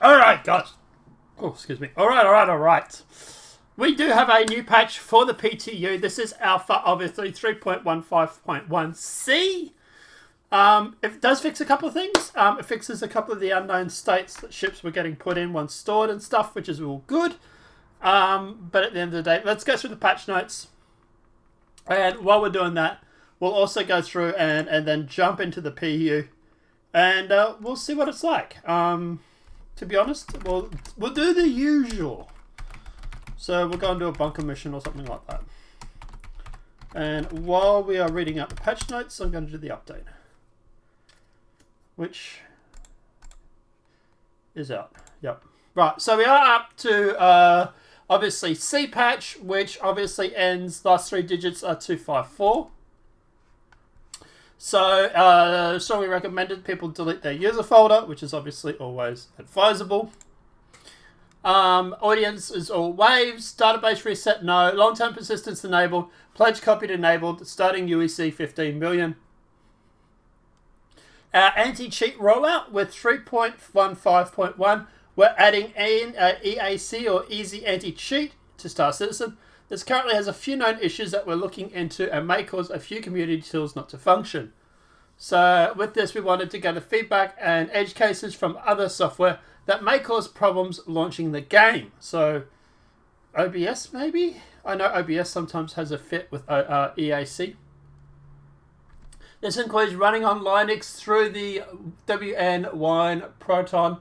Alright, guys. Oh, excuse me. Alright. We do have a new patch for the PTU. This is alpha, obviously, 3.15.1c. It does fix a couple of things. It fixes a couple of the unknown states that ships were getting put in once stored and stuff, which is all good. But at the end of the day, let's go through the patch notes. And while we're doing that, we'll also go through and then jump into the PU. And we'll see what it's like. To be honest, we'll do the usual. So we'll go and do a bunker mission or something like that. And while we are reading out the patch notes, I'm going to do the update. Which is out. Yep. Right, so we are up to, obviously, C patch, which obviously ends, last three digits are 254. So, strongly recommended people delete their user folder, which is obviously always advisable. Audience is all waves. Database reset, no. Long-term persistence enabled. Pledge copied enabled. Starting UEC 15 million. Anti-cheat rollout with 3.15.1. We're adding an EAC or Easy Anti-Cheat to Star Citizen. This currently has a few known issues that we're looking into and may cause a few community tools not to function. So with this, we wanted to gather feedback and edge cases from other software that may cause problems launching the game. So OBS maybe? I know OBS sometimes has a fit with EAC. This includes running on Linux through the WN Wine Proton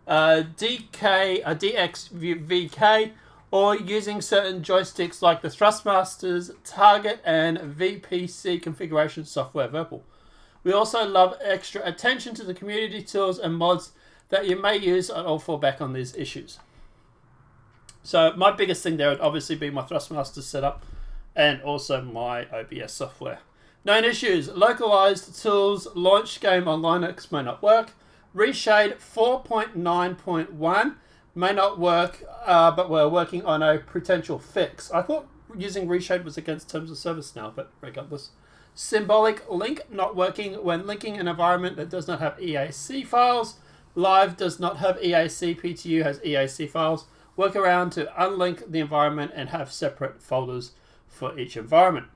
DXVK, or using certain joysticks like the Thrustmasters, Target, and VPC configuration software verbal. We also love extra attention to the community tools and mods that you may use, and I'll fall back on these issues. So my biggest thing there would obviously be my Thrustmasters setup and also my OBS software. Known issues: localized tools, launch game on Linux may not work. Reshade 4.9.1 may not work, but we're working on a potential fix. I thought using Reshade was against terms of service now, but regardless. Symbolic link not working when linking an environment that does not have EAC files. Live does not have EAC, PTU has EAC files. Workaround to unlink the environment and have separate folders for each environment.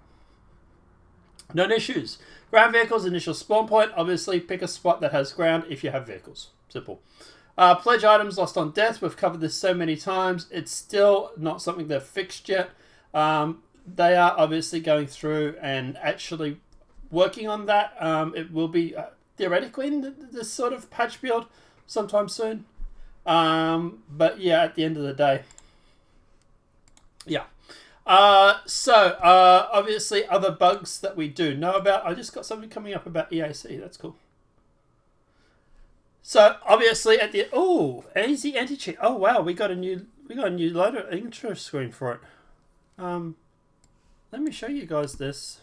Known issues: ground vehicles initial spawn point. Obviously, pick a spot that has ground if you have vehicles. Simple. Pledge items lost on death. We've covered this so many times. It's still not something they've fixed yet. They are obviously going through and actually working on that. It will be theoretically in this sort of patch build sometime soon. But yeah, at the end of the day, yeah. Obviously other bugs that we do know about. I just got something coming up about EAC. That's cool. So obviously at the easy anti-cheat. Oh wow, we got a new loader intro screen for it. Let me show you guys this.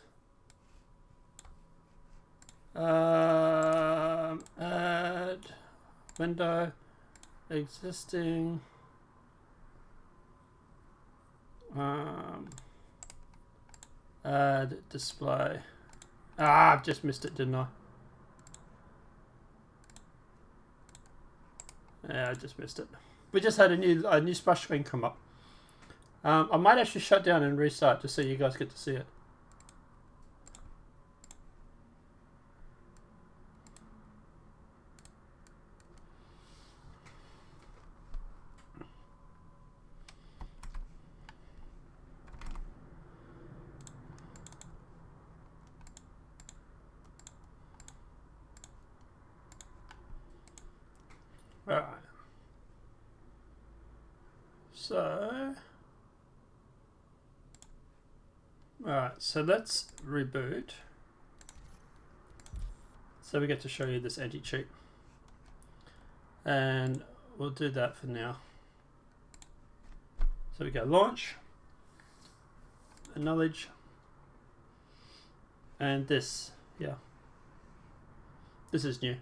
Add window existing. Add display. I've just missed it, didn't I? Yeah, I just missed it. We just had a new splash screen come up. I might actually shut down and restart just so you guys get to see it. Alright. So let's reboot. So we get to show you this anti-cheat. And we'll do that for now. So we go launch, acknowledge, and this, yeah. This is new.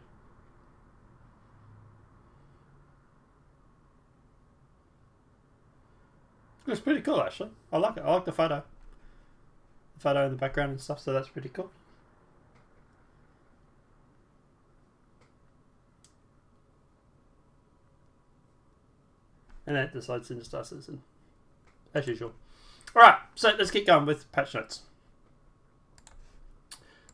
It's pretty cool, actually. I like it. I like the photo. The photo in the background and stuff, so that's pretty cool. And then it decides into Star Citizen. As usual. Alright, so let's get going with patch notes.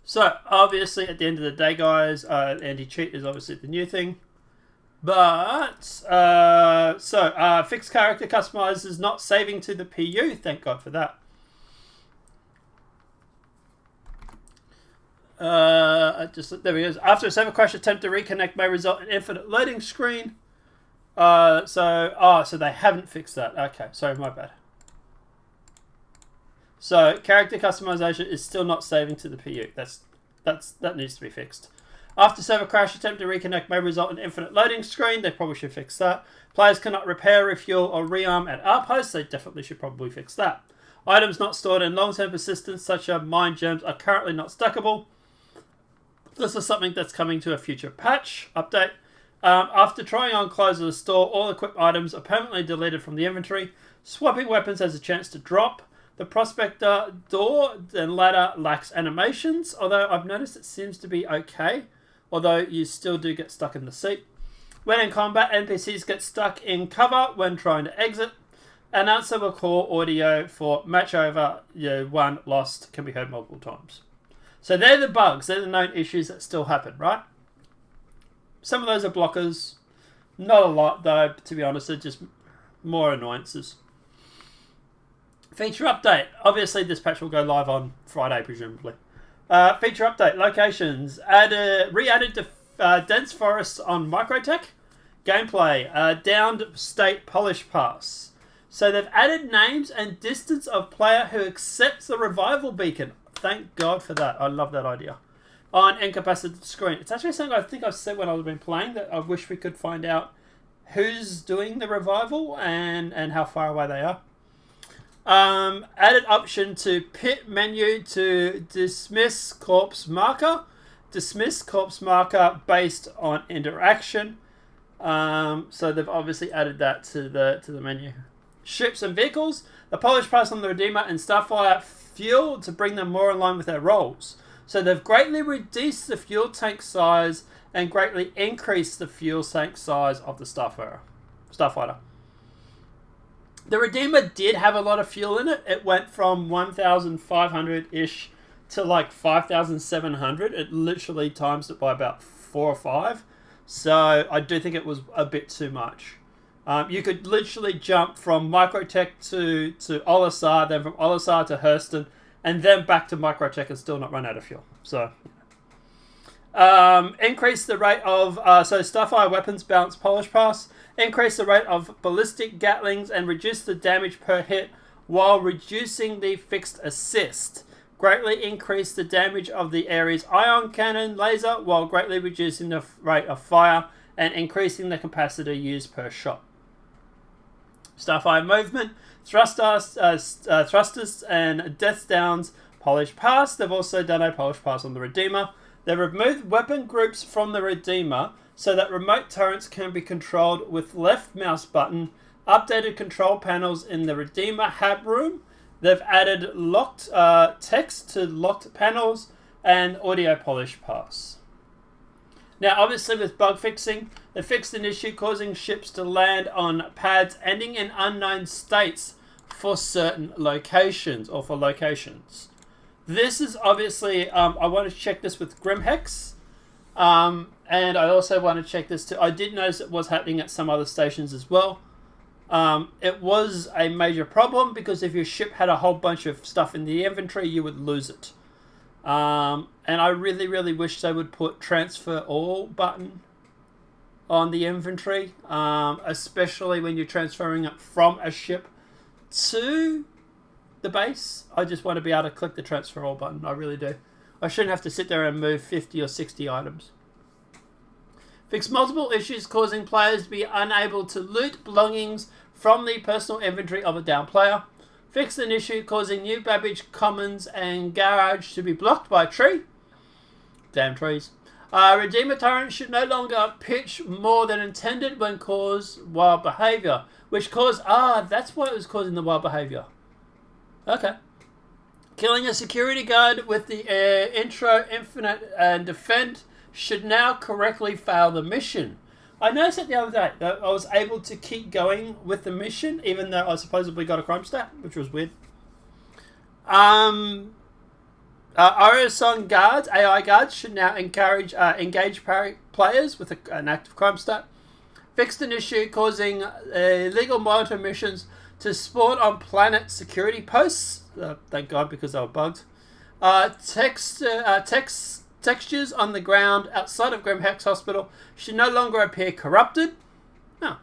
So, obviously, at the end of the day, guys, anti-cheat is obviously the new thing. But, fixed character customizers not saving to the PU. Thank God for that. There he is. After a server crash attempt to reconnect may result in infinite loading screen. So they haven't fixed that. Okay, sorry, my bad. So character customization is still not saving to the PU. That needs to be fixed. After server crash attempt to reconnect may result in infinite loading screen. They probably should fix that. Players cannot repair, refuel, or rearm at outposts. They definitely should probably fix that. Items not stored in long-term persistence, such as mine gems, are currently not stackable. This is something that's coming to a future patch update. After trying on close of the store, all equipped items are permanently deleted from the inventory. Swapping weapons has a chance to drop. The prospector door and ladder lacks animations, although I've noticed it seems to be okay, although you still do get stuck in the seat. When in combat, NPCs get stuck in cover when trying to exit. Announcer will call audio for match over, one lost can be heard multiple times. So they're the bugs, they're the known issues that still happen, right? Some of those are blockers. Not a lot, though, to be honest. They're just more annoyances. Feature update. Obviously, this patch will go live on Friday, presumably. Feature update. Locations. Re-added to dense forests on Microtech. Gameplay. Downed state polish pass. So they've added names and distance of player who accepts the revival beacon. Thank God for that. I love that idea. On incapacitated screen. It's actually something I think I've said when I've been playing, that I wish we could find out who's doing the revival and how far away they are. Added option to pit menu to dismiss corpse marker. Dismiss corpse marker based on interaction. So they've obviously added that to the menu. Ships and vehicles. The polish pass on the Redeemer and Starfire fuel to bring them more in line with their roles. So they've greatly reduced the fuel tank size and greatly increased the fuel tank size of the Starfighter. The Redeemer did have a lot of fuel in it. It went from 1,500-ish to like 5,700. It literally times it by about 4 or 5. So I do think it was a bit too much. You could literally jump from Microtech to Olisar, then from Olisar to Hurston, and then back to Microtech and still not run out of fuel. So, increase the rate of Starfire weapons balance polish pass. Increase the rate of ballistic gatlings and reduce the damage per hit while reducing the fixed assist. Greatly increase the damage of the Ares ion cannon laser while greatly reducing the rate of fire and increasing the capacity used per shot. Starfire movement, thrusters and death downs polish pass. They've also done a polish pass on the Redeemer. They removed weapon groups from the Redeemer so that remote turrets can be controlled with left mouse button. Updated control panels in the Redeemer hab room. They've added locked text to locked panels and audio polish pass. Now, obviously, with bug fixing, they fixed an issue causing ships to land on pads ending in unknown states for certain locations or for locations. This is obviously, I want to check this with Grimhex, and I also want to check this too. I did notice it was happening at some other stations as well. It was a major problem because if your ship had a whole bunch of stuff in the inventory, you would lose it. And I really, really wish they would put transfer all button on the inventory, especially when you're transferring it from a ship to the base. I just want to be able to click the transfer all button. I really do. I shouldn't have to sit there and move 50 or 60 items. Fix multiple issues causing players to be unable to loot belongings from the personal inventory of a down player. Fix an issue causing new Babbage Commons and Garage to be blocked by a tree. Damn trees. Redeemer turret should no longer pitch more than intended when cause wild behavior. Which cause... that's why it was causing the wild behavior. Okay. Killing a security guard with the intro, infinite, and defend should now correctly fail the mission. I noticed it the other day that I was able to keep going with the mission even though I supposedly got a crime stat, which was weird. Orison guards, AI guards, should now engage players with an active crime stat. Fixed an issue causing illegal monitor missions to spawn on planet security posts. Thank God, because they were bugged. Textures on the ground outside of Grimhex Hospital should no longer appear corrupted. Oh.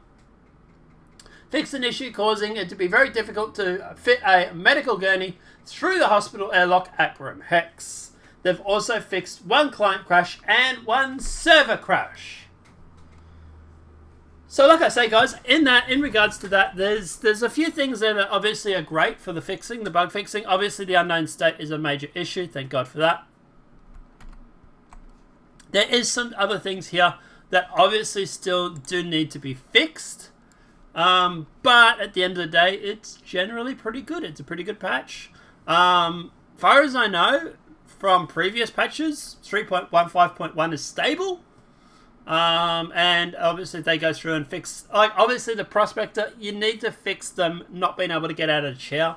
Fixed an issue causing it to be very difficult to fit a medical gurney through the hospital airlock at Grimhex. They've also fixed one client crash and one server crash. So like I say, guys, in regards to that, there's a few things there that obviously are great for the bug fixing. Obviously, the unknown state is a major issue. Thank God for that. There is some other things here that obviously still do need to be fixed. But at the end of the day, it's generally pretty good. It's a pretty good patch. Far as I know, from previous patches, 3.15.1 is stable. And obviously they go through and fix, like, obviously the prospector, you need to fix them not being able to get out of the chair.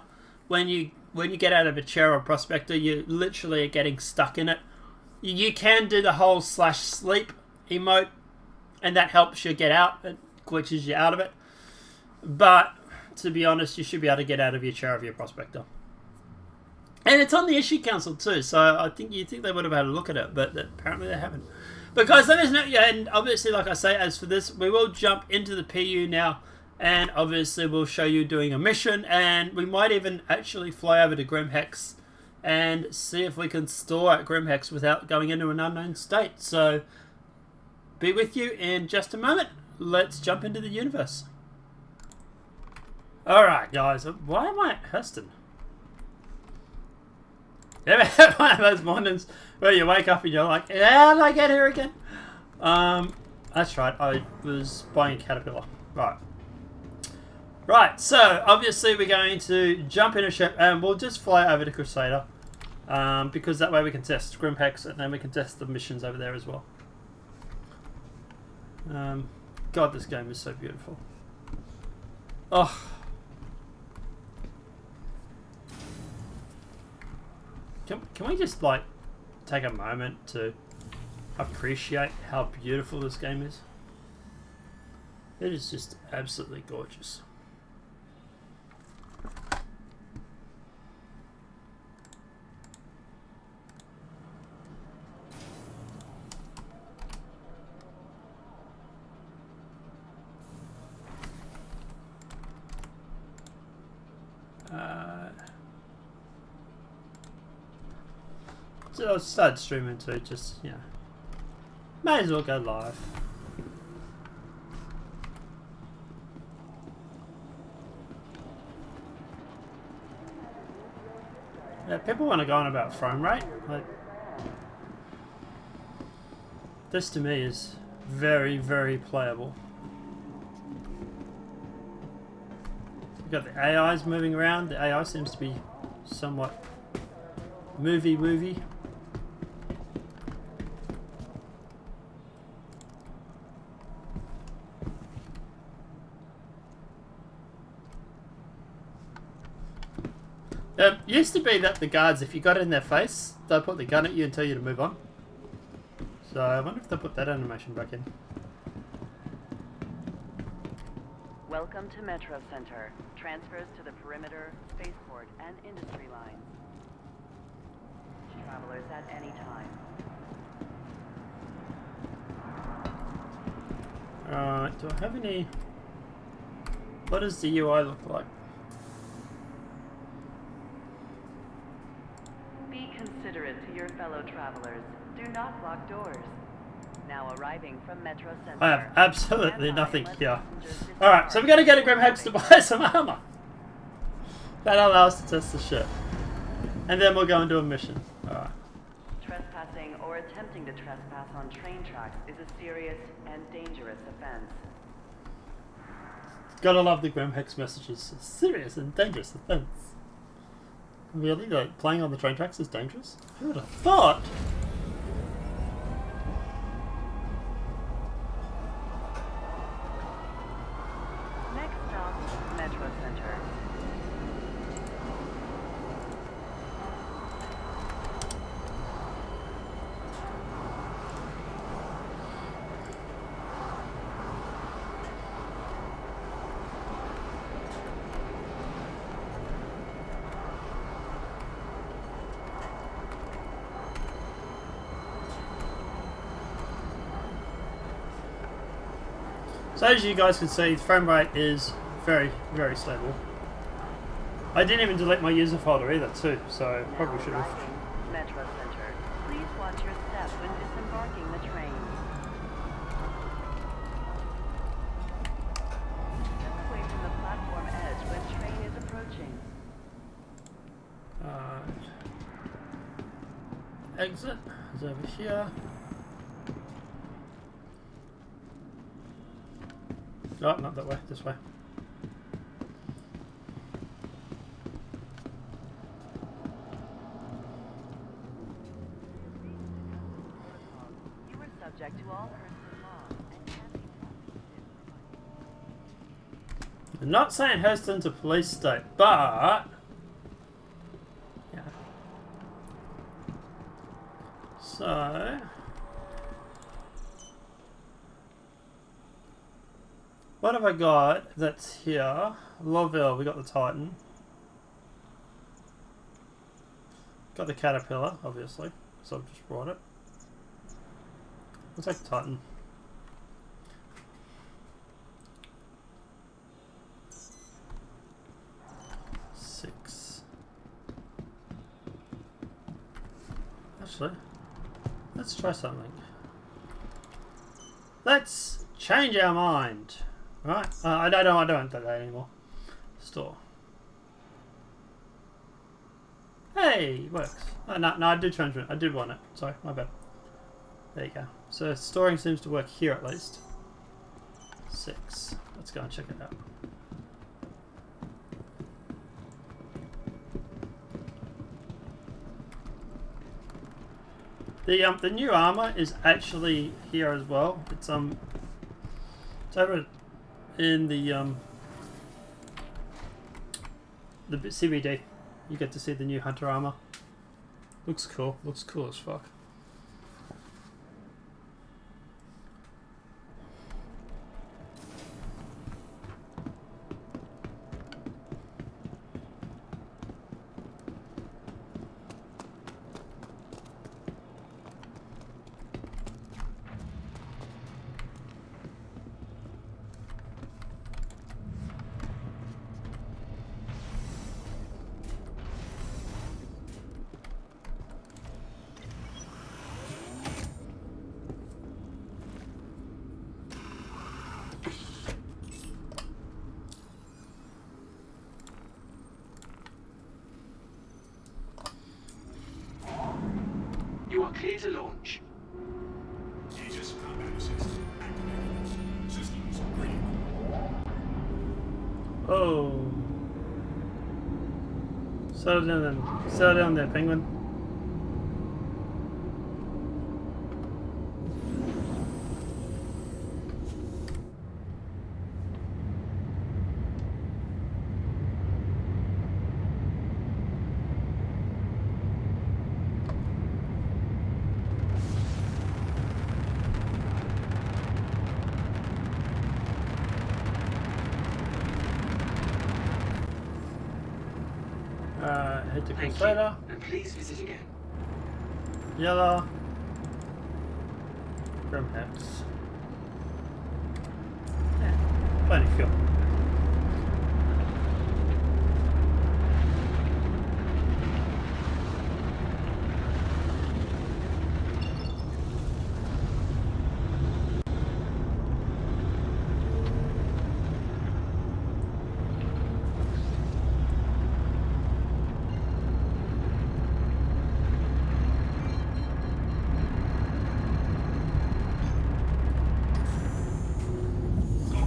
When you get out of a chair or prospector, you literally are getting stuck in it. You can do the whole /sleep emote, and that helps you get out. It glitches you out of it. But to be honest, you should be able to get out of your chair of your prospector. And it's on the issue council too, so I think they would have had a look at it, but apparently they haven't. But guys, let us know. Yeah, and obviously, like I say, as for this, we will jump into the PU now, and obviously we'll show you doing a mission, and we might even actually fly over to Grimhex and see if we can store at Grimhex without going into an unknown state. So, be with you in just a moment. Let's jump into the universe. Alright, guys. Why am I at Hurston? You ever had one of those mornings where you wake up and you're like, how did I get here again? That's right, I was buying a Caterpillar. Right, so obviously we're going to jump in a ship and we'll just fly over to Crusader. Because that way we can test Grimhex and then we can test the missions over there as well. God, this game is so beautiful. Oh. Can we just, like, take a moment to appreciate how beautiful this game is? It is just absolutely gorgeous. So I'll start streaming too, just, yeah. May as well go live. Yeah, people want to go on about frame rate. Like, this to me is very, very playable. You've got the AIs moving around. The AI seems to be somewhat movie. It used to be that the guards, if you got in their face, they'll put the gun at you and tell you to move on. So I wonder if they'll put that animation back in. Welcome to Metro Center. Transfers to the perimeter, spaceport, and industry lines. Travelers at any time. Alright, do I have any... What does the UI look like? Be considerate to your fellow travelers. Do not block doors. Now arriving from Metro Center. I have absolutely nothing here. Alright, so we're going to go to Grimhex to buy some armor. That'll allow us to test the ship. And then we'll go and do a mission. Alright. Trespassing or attempting to trespass on train tracks is a serious and dangerous offense. Gotta love the Grimhex messages. Serious and dangerous offense. Really? Like, playing on the train tracks is dangerous? Who would have thought? So as you guys can see, the frame rate is very, very stable. I didn't even delete my user folder either too, so probably should have. Metro Center. Please watch your step when disembarking the train. Step away from the platform edge when train is approaching. Exit is over here. Oh, not that way, this way. You are subject to all personal laws and can be I'm not saying Houston's a police state, but yeah. So what have I got that's here? Lawville, we got the Titan. Got the Caterpillar, obviously, so I've just brought it. We'll take the Titan. Actually, let's try something. Let's change our mind. Right? I don't want that anymore. Store. Hey, works. Oh, no, I did change it. I did want it. Sorry, my bad. There you go. So storing seems to work here at least. 6. Let's go and check it out. The new armor is actually here as well. It's over in the CBD. You get to see the new hunter armor. Looks cool. Looks cool as fuck. You are clear to launch. Aegis combat assist activated. Systems green. Oh. Settle down then. Settle down there, penguin. Hit the Thank Crusader. you, and please visit again. Yellow. Grimhex. Yeah, plenty of fuel.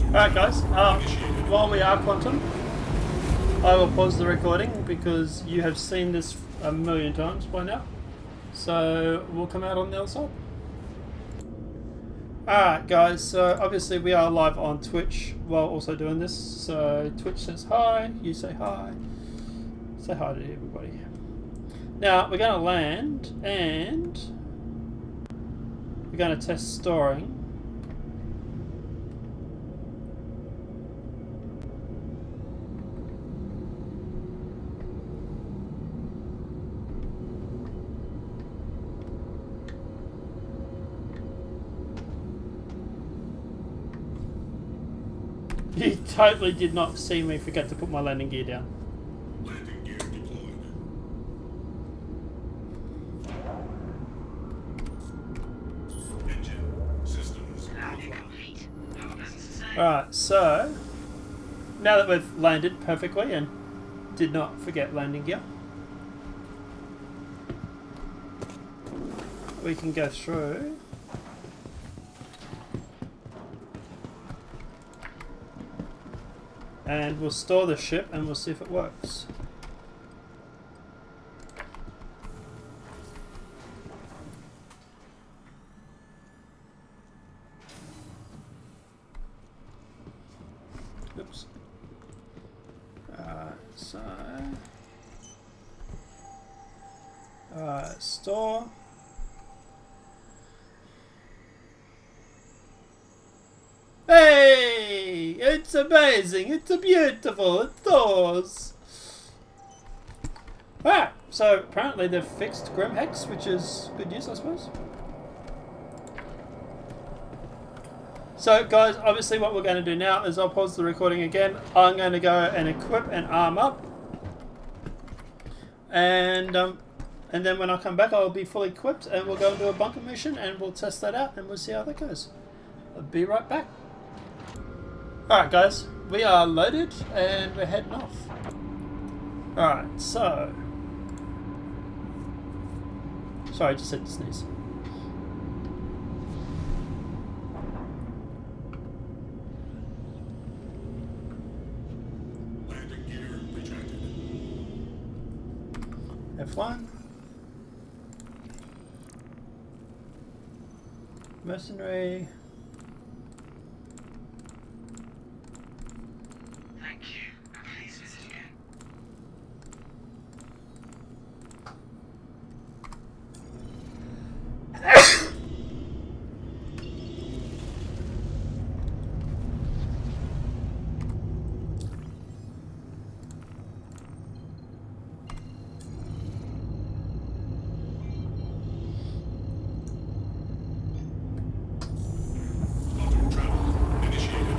Alright guys, while we are quantum, I will pause the recording because you have seen this a million times by now. So we'll come out on the other side. Alright guys, so obviously we are live on Twitch while also doing this. So Twitch says hi, you say hi. Say hi to everybody. Now we're going to land and we're going to test storing. You totally did not see me forget to put my landing gear down. Landing gear deployed. Engine systems offline. Alright, so now that we've landed perfectly and did not forget landing gear, we can go through. And we'll store the ship and we'll see if it works. Oops. Store. Hey! It's amazing! It's beautiful! It does! Alright, so apparently they've fixed Grimhex, which is good news, I suppose. So guys, obviously what we're going to do now is I'll pause the recording again. I'm going to go and equip and arm up. And then when I come back I'll be fully equipped and we'll go and do a bunker mission and we'll test that out and we'll see how that goes. I'll be right back. Alright guys, we are loaded and we're heading off. Alright, so... Sorry, I just had to sneeze. Landing gear retracted. F1. Mercenary. Thank you. Please visit again. Quantum travel initiated.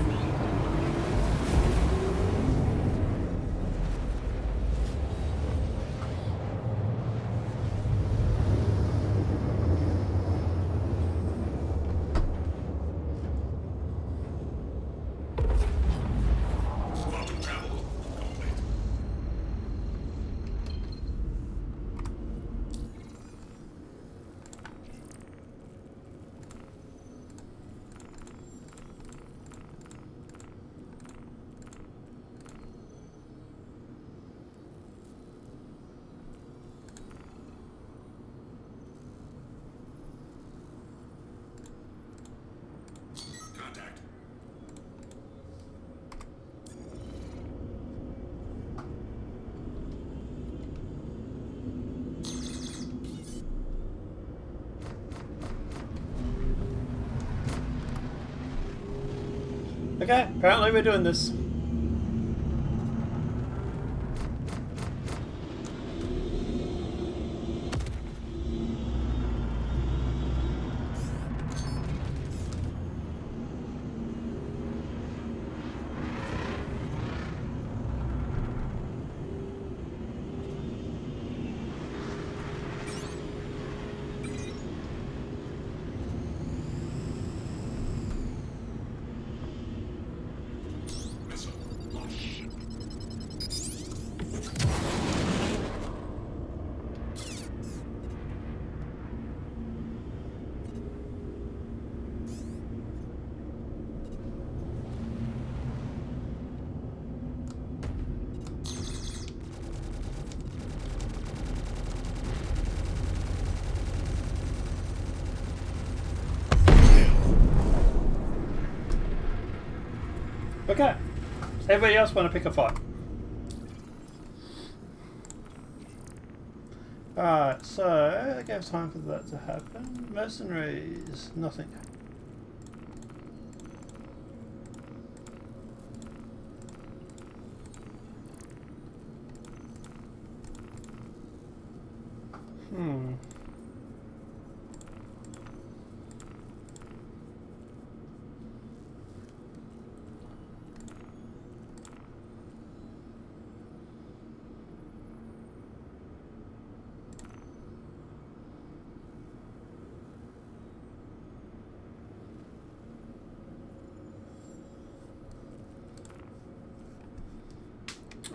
Quantum travel complete. Contact. Okay, apparently we're doing this. Missile launch. Okay. Everybody else want to pick a fight? Alright, so I gave time for that to happen. Mercenaries, nothing.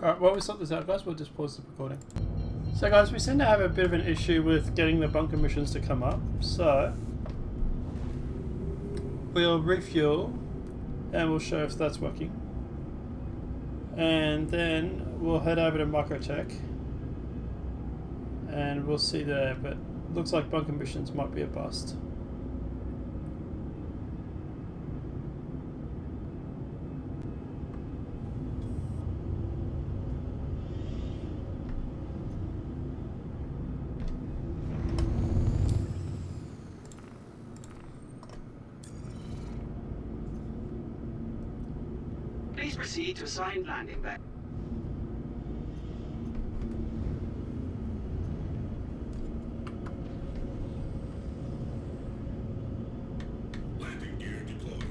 Alright, while we sort this out, guys, we'll just pause the recording. So, guys, we seem to have a bit of an issue with getting the bunker missions to come up. So, we'll refuel and we'll show if that's working. And then we'll head over to Microtech and we'll see there, but looks like bunker missions might be a bust. Please proceed to assigned landing bay. Landing gear deployed.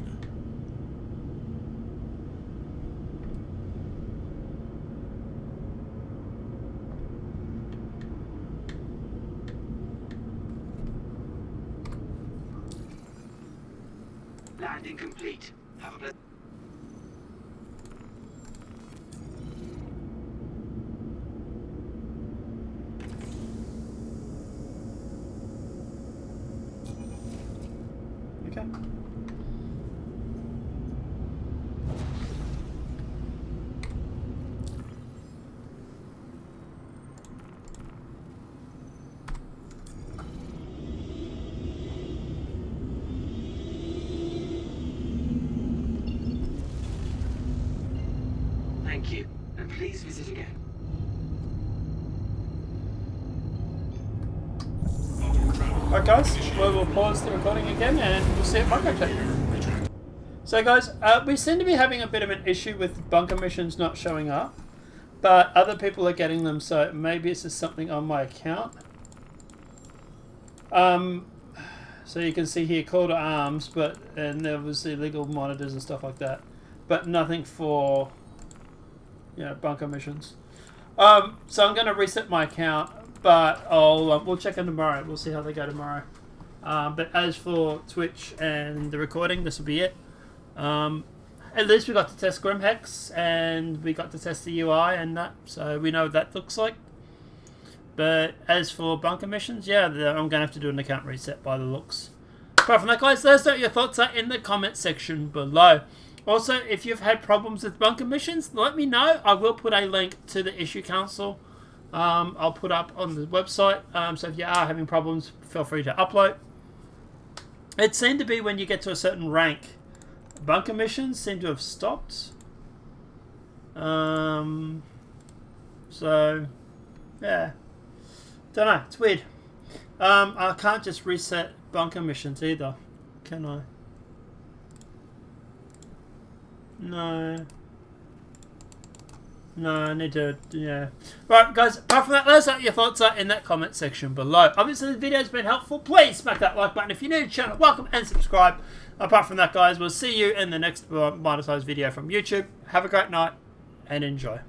Landing complete. Have a blessed. Okay. Thank you, and please visit again. Alright, guys, we'll pause the recording again and we'll see it Microtech. So, guys, we seem to be having a bit of an issue with bunker missions not showing up, but other people are getting them, so maybe it's just something on my account. So you can see here call to arms, and there was illegal monitors and stuff like that, but nothing for, you know, bunker missions. So I'm going to reset my account, but we'll check in tomorrow. We'll see how they go tomorrow. But as for Twitch and the recording, this will be it. At least we got to test Grimhex and we got to test the UI and that, so we know what that looks like. But as for bunker missions, yeah, I'm going to have to do an account reset by the looks. Apart from that, guys, let us know what your thoughts are in the comment section below. Also, if you've had problems with bunker missions, let me know. I will put a link to the issue council. I'll put up on the website. So if you are having problems, feel free to upload. It seemed to be when you get to a certain rank, bunker missions seem to have stopped. So yeah, don't know. It's weird. I can't just reset bunker missions either, can I? No. No, I need to, yeah. Right, guys, apart from that, let us know what your thoughts are in that comment section below. Obviously, the video's been helpful. Please smack that like button. If you're new to the channel, welcome and subscribe. Apart from that, guys, we'll see you in the next monetized video from YouTube. Have a great night and enjoy.